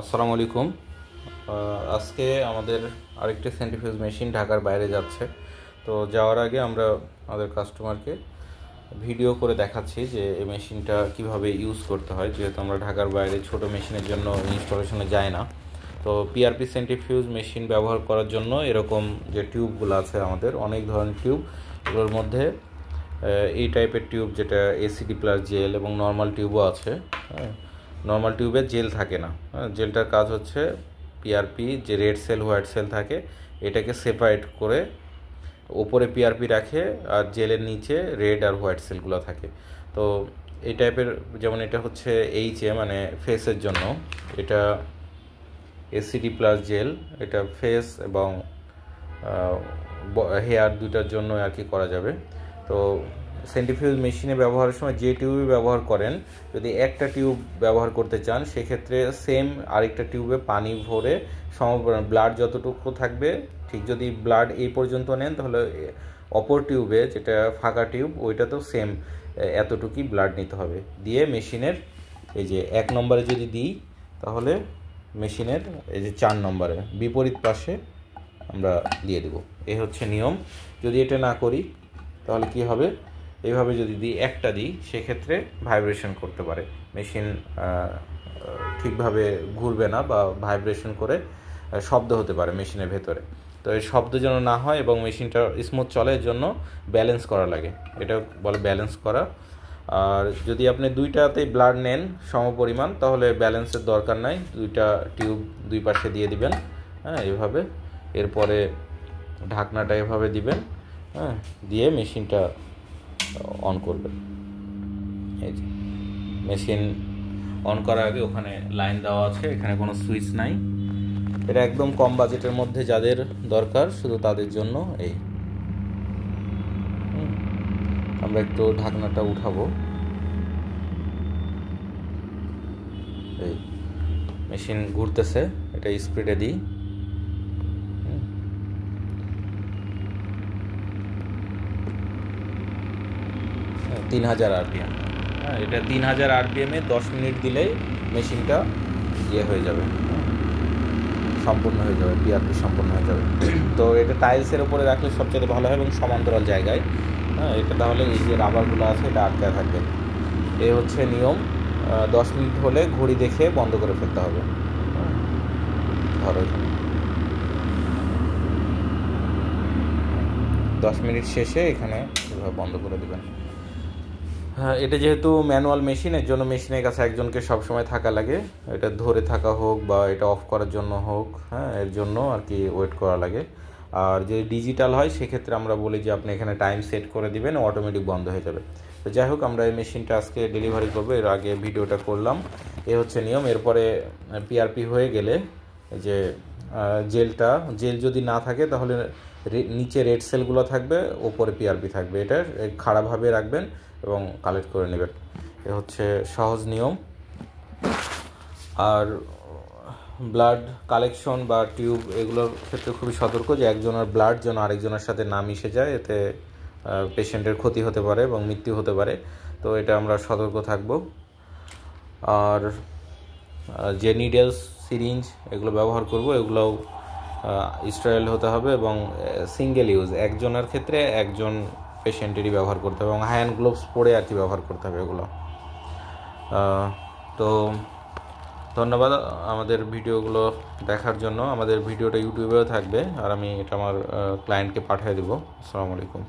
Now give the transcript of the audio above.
আসসালামু আলাইকুম। আজকে আমাদের আরেকটি সেন্ট্রিফিউজ মেশিন ঢাকার বাইরে যাচ্ছে। তো যাওয়ার আগে আমরা আমাদের কাস্টমারকে ভিডিও করে দেখাচ্ছি যে এই মেশিনটা কিভাবে ইউজ করতে হয়, যেহেতু আমরা ঢাকার বাইরে ছোট মেশিনের জন্য ইনস্টলেশনে যাই না। তো পিআরপি সেন্ট্রিফিউজ মেশিন ব্যবহার করার জন্য এরকম যে টিউবগুলো আছে, আমাদের অনেক ধরনের টিউব, এগুলোর মধ্যে এই টাইপের টিউব যেটা এসিডি প্লাস জেল এবং নর্মাল টিউবও আছে। হ্যাঁ, নর্মাল টিউবে জেল থাকে না। জেলটার কাজ হচ্ছে পিআরপি যে রেড সেল হোয়াইট সেল থাকে এটাকে সেপারেট করে ওপরে পিআরপি রাখে, আর জেলের নিচে রেড আর হোয়াইট সেলগুলো থাকে। তো এই টাইপের, যেমন এটা হচ্ছে মানে ফেসের জন্য, এটা এসিডি প্লাস জেল, এটা ফেস এবং হেয়ার দুইটার জন্য আর কি করা যাবে। তো সেন্ট্রিফিউজ মেশিনে ব্যবহারের সময় যে টিউবে ব্যবহার করেন, যদি একটা টিউব ব্যবহার করতে চান সেক্ষেত্রে সেম আরেকটা টিউবে পানি ভরে ব্লাড যতটুকু থাকবে, ঠিক যদি ব্লাড এই পর্যন্ত নেন তাহলে অপর টিউবে যেটা ফাঁকা টিউব ওইটাতেও সেম এতটুকুই ব্লাড নিতে হবে। দিয়ে মেশিনের এই যে 1 নম্বরে যদি দিই তাহলে মেশিনের এই যে 4 নম্বরে বিপরীত পাশে আমরা দিয়ে দেব। এই হচ্ছে নিয়ম। যদি এটা না করি তাহলে কি হবে, এইভাবে যদি একটা দিই সেক্ষেত্রে ভাইব্রেশন করতে পারে মেশিন, ঠিকভাবে ঘুরবে না বা ভাইব্রেশন করে শব্দ হতে পারে মেশিনের ভেতরে। তো এই শব্দ যেন না হয় এবং মেশিনটা স্মুথ চলে, এর জন্য ব্যালেন্স করা লাগে, এটা বলে ব্যালেন্স করা। আর যদি আপনি দুইটাতেই ব্লাড নেন সমপরিমাণ তাহলে ব্যালেন্সের দরকার নাই, দুইটা টিউব দুই পাশে দিয়ে দিবেন। হ্যাঁ, এভাবে এরপরে ঢাকনাটা এভাবে দিবেন। হ্যাঁ, দিয়ে মেশিনটা অন করবেন। এই যে মেশিন অন করার আগে ওখানে লাইন দেওয়া আছে, এখানে কোনো সুইচ নাই। এটা একদম কম বাজেটের মধ্যে যাদের দরকার শুধু তাদের জন্য। এই আমরা একটু ঢাকনাটা উঠাবো। এই মেশিন ঘুরতেছে, এটা স্পিডে দিই। 3000 আরপিএম। হ্যাঁ, এটা 3000 আরপিএমে 10 মিনিট দিলেই মেশিনটা হয়ে যাবে, সম্পূর্ণ হয়ে যাবে, পিআরপি সম্পূর্ণ হয়ে যাবে। তো এটা টাইলসের উপরে রাখলে সবচেয়ে ভালো হয় এবং সমান্তরাল জায়গায়। হ্যাঁ, এটা তাহলে এই যে রাবারগুলো আছে এটা আটকে থাকবে। এই হচ্ছে নিয়ম। 10 মিনিট হলে ঘড়ি দেখে বন্ধ করে ফেলতে হবে। ধরো 10 মিনিট শেষে এখানে বন্ধ করে দেবেন। হ্যাঁ, এটা যেহেতু ম্যানুয়াল মেশিন, এর জন্য মেশিনের কাছে একজনকে সবসময় থাকা লাগে, এটা ধরে থাকা হোক বা এটা অফ করার জন্য হোক। হ্যাঁ, এর জন্য আর কি ওয়েট করা লাগে। আর যে ডিজিটাল হয় সেক্ষেত্রে আমরা বলি যে আপনি এখানে টাইম সেট করে দিবেন, অটোমেটিক বন্ধ হয়ে যাবে। তো যাই হোক, আমরা এই মেশিনটা আজকে ডেলিভারি করবো, এর আগে ভিডিওটা করলাম। এ হচ্ছে নিয়ম। এরপরে পিআরপি হয়ে গেলে যে জেল যদি না থাকে তাহলে নিচে রেড সেলগুলো থাকবে, ওপরে পিআরপি থাকবে, এটা খাড়াভাবে রাখবেন এবং কালেক্ট করে নেবেন। এ হচ্ছে সহজ নিয়ম। আর ব্লাড কালেকশন বা টিউব এগুলোর ক্ষেত্রে খুবই সতর্ক যে একজনের ব্লাড যেন আরেকজনের সাথে না মিশে যায়, এতে পেশেন্টের ক্ষতি হতে পারে এবং মৃত্যু হতে পারে। তো এটা আমরা সতর্ক থাকব। আর যে নিডেলস, সিরিঞ্জ এগুলো ব্যবহার করব, এগুলোও স্টেরাইল হতে হবে এবং সিঙ্গেল ইউজ, একজনের ক্ষেত্রে একজন পেশেন্টেরই ব্যবহার করতে হবে এবং হ্যান্ড গ্লোভস পরে আর কি ব্যবহার করতে হবে এগুলো। তো ধন্যবাদ আমাদের ভিডিওগুলো দেখার জন্য। আমাদের ভিডিওটা ইউটিউবেও থাকবে আর আমি এটা আমার ক্লায়েন্টকে পাঠিয়ে দেবো। আসসালামু আলাইকুম।